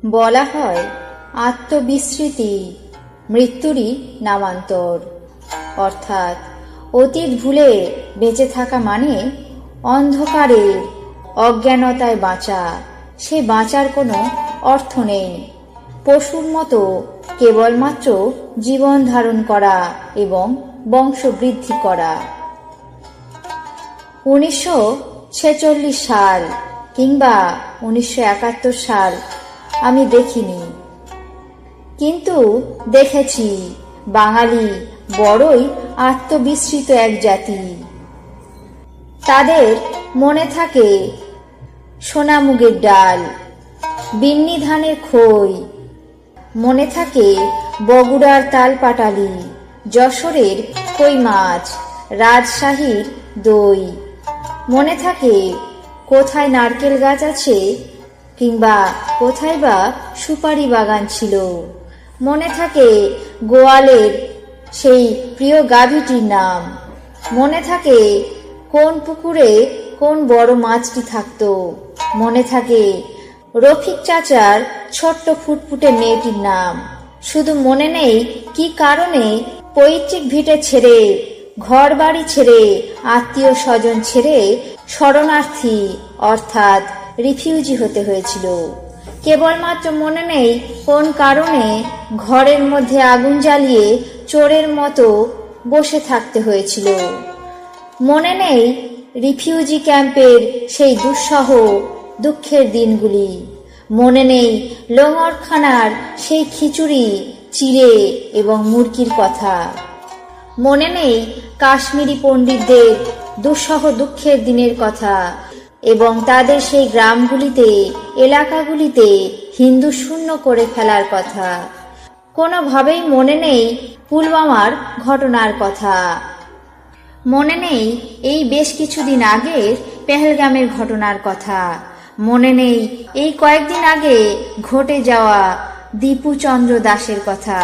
বলা হয় আত্মবিস্মৃতি মৃত্যুরই নামান্তর, অর্থাৎ অতীত ভুলে বেঁচে থাকা মানে অন্ধকারে অজ্ঞানতায় বাঁচা। সে বাঁচার কোনো অর্থ নেই। পশুর মতো কেবলমাত্র জীবন ধারণ করা এবং বংশবৃদ্ধি করা। 1946 সাল কিংবা 1971 সাল আমি দেখিনি, কিন্তু দেখেছি বাঙালি বড়ই আত্মবিস্মৃত এক জাতি। তাদের মনে থাকে সোনামুগের ডাল, বিন্নি ধানের খই, মনে থাকে বগুড়ার তালপাটালি, যশোরের কই মাছ, রাজশাহীর দই। মনে থাকে কোথায় নারকেল গাছ আছে কিংবা কোথায় বা সুপারি বাগান ছিল। মনে থাকে গোয়ালের সেই প্রিয় গাভীটির নাম। মনে থাকে কোন পুকুরে কোন বড় মাছটি থাকতো। মনে থাকে রফিক চাচার ছোট্ট ফুটফুটে মেয়েটির নাম। শুধু মনে নেই কি কারণে পৈতৃক ভিটে ছেড়ে, ঘর বাড়ি ছেড়ে, আত্মীয় স্বজন ছেড়ে শরণার্থী অর্থাৎ রিফিউজি হতে হয়েছিল। কেবলমাত্র মনে নেই কোন কারণে ঘরের মধ্যে আগুন জ্বালিয়ে চোরের মতো বসে থাকতে হয়েছিল। মনে নেই রিফিউজি ক্যাম্পের সেই দুঃসহ দুঃখের দিনগুলি। মনে নেই লোঙরখানার সেই খিচুড়ি, চিড়ে এবং মুরগির কথা। মনে নেই কাশ্মীরি পণ্ডিতদের দুঃসহ দুঃখের দিনের কথা এবং তাদের সেই গ্রামগুলিতে, এলাকাগুলিতে হিন্দু শূন্য করে ফেলার কথা। কোনোভাবেই মনে নেই পুলওয়ামার ঘটনার কথা। মনে নেই এই বেশ কিছুদিন আগে পেহেলগামের ঘটনার কথা। মনে নেই এই কয়েকদিন আগে ঘটে যাওয়া দীপুচন্দ্র দাসের কথা।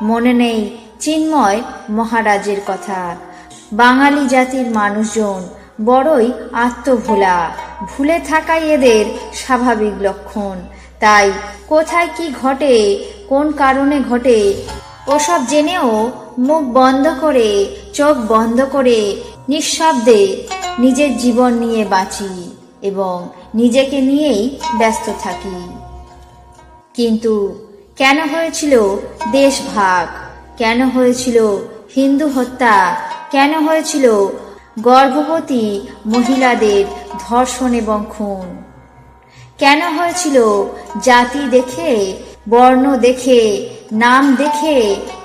মনে নেই চিন্ময় মহারাজের কথা। বাঙালি জাতির মানুষজন বড়ই আত্মভোলা। ভুলে থাকাই এদের স্বাভাবিক লক্ষণ। তাই কোথায় কি ঘটে, কোন কারণে ঘটে, ওসব জেনেও মুখ বন্ধ করে, চোখ বন্ধ করে নিঃশব্দে নিজের জীবন নিয়ে বাঁচি এবং নিজেকে নিয়েই ব্যস্ত থাকি। কিন্তু কেন হয়েছিল দেশভাগ? কেন হয়েছিল হিন্দু হত্যা? কেন হয়েছিল গর্ভবতী মহিলাদের ধর্ষণ এবং খুন? কেন হয়েছিল জাতি দেখে, বর্ণ দেখে, নাম দেখে,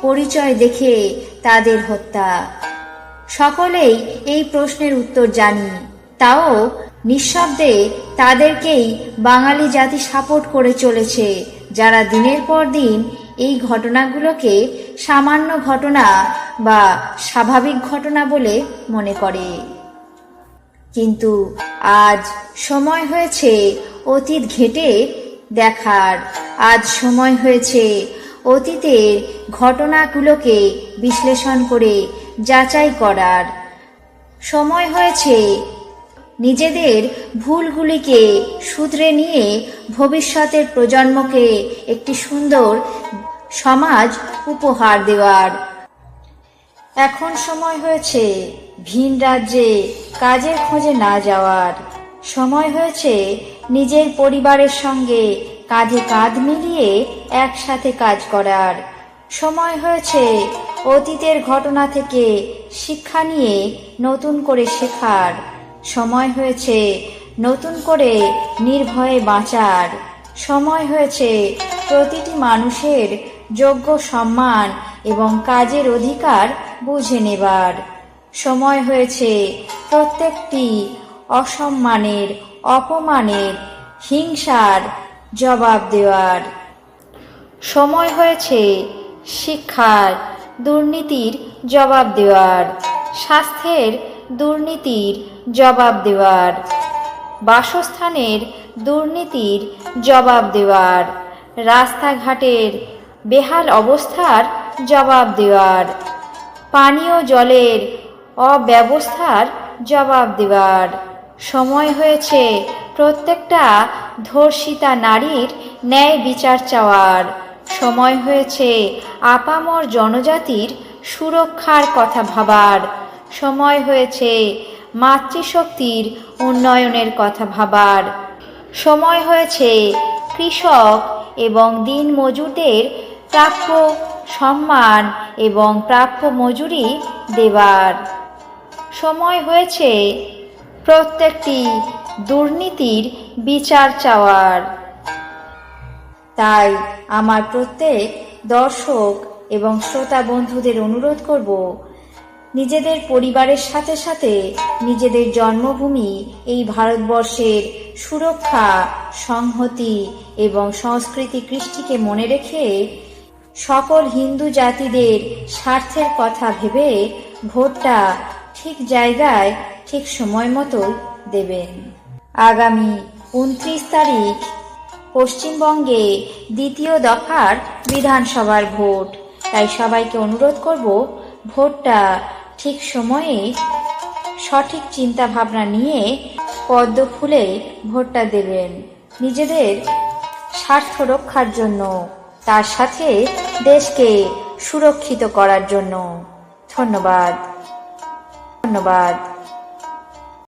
পরিচয় দেখে তাদের হত্যা? সকলেই এই প্রশ্নের উত্তর জানি, তাও নিঃশব্দে তাদেরকেই বাঙালি জাতি সাপোর্ট করে চলেছে, যারা দিনের পর দিন এই ঘটনাগুলোকে সামান্য ঘটনা বা স্বাভাবিক ঘটনা বলে মনে করে। কিন্তু আজ সময় হয়েছে অতীত ঘেঁটে দেখার। আজ সময় হয়েছে অতীতের ঘটনাগুলোকে বিশ্লেষণ করে যাচাই করার। সময় হয়েছে নিজেদের ভুলগুলিকে শুধরে নিয়ে ভবিষ্যতের প্রজন্মকে একটি সুন্দর সমাজ উপহার দেওয়ার। এখন সময় হয়েছে ভিন রাজ্যে কাজের খোঁজে না যাওয়ার। সময় হয়েছে নিজের পরিবারের সঙ্গে কাঁধে কাঁধ মিলিয়ে একসাথে কাজ করার। সময় হয়েছে অতীতের ঘটনা থেকে শিক্ষা নিয়ে নতুন করে শেখার। সময় হয়েছে নতুন করে নির্ভয়ে বাঁচার। সময় হয়েছে প্রতিটি মানুষের যোগ্য সম্মান এবং কাজের অধিকার বুঝে নেবার। সময় হয়েছে প্রত্যেকটি অসম্মানের, অপমানের, হিংসার জবাব দেওয়ার। সময় হয়েছে শিক্ষার দুর্নীতির জবাব দেওয়ার, স্বাস্থ্যের দুর্নীতির জবাব দেওয়ার, বাসস্থানের দুর্নীতির জবাব দেওয়ার, রাস্তাঘাটের বেহাল অবস্থার জবাব দেওয়ার, পানীয় জলের অব্যবস্থার জবাব দেওয়ার। সময় হয়েছে প্রত্যেকটা ধর্ষিতা নারীর ন্যায় বিচার চাওয়ার। সময় হয়েছে আপামর জনজাতির সুরক্ষার কথা ভাবার। সময় হয়েছে মাতৃশক্তির উন্নয়নের কথা ভাবার। সময় হয়েছে কৃষক এবং দিনমজুরদের প্রাপ্য সম্মান এবং প্রাপ্য মজুরি দেবার। সময় হয়েছে প্রত্যেকটি দুর্নীতির বিচার চাওয়ার। তাই আমার প্রত্যেক দর্শক এবং শ্রোতা বন্ধুদের অনুরোধ করব, নিজেদের পরিবারের সাথে সাথে নিজেদের জন্মভূমি এই ভারতবর্ষের সুরক্ষা, সংহতি এবং সংস্কৃতি কৃষ্টিকে মনে রেখে সকল হিন্দু জাতিদের স্বার্থের কথা ভেবে ভোটটা ঠিক জায়গায় ঠিক সময় মতো দেবেন। আগামী 29 তারিখ পশ্চিমবঙ্গে দ্বিতীয় দফার বিধানসভার ভোট। তাই সবাইকে অনুরোধ করব, ভোটটা ঠিক সময়ে সঠিক চিন্তা ভাবনা নিয়ে পদ্ম ফুলে ভোটটা দেবেন, নিজেদের স্বার্থ রক্ষার জন্য, তার সাথে দেশকে সুরক্ষিত করার জন্য। ধন্যবাদ।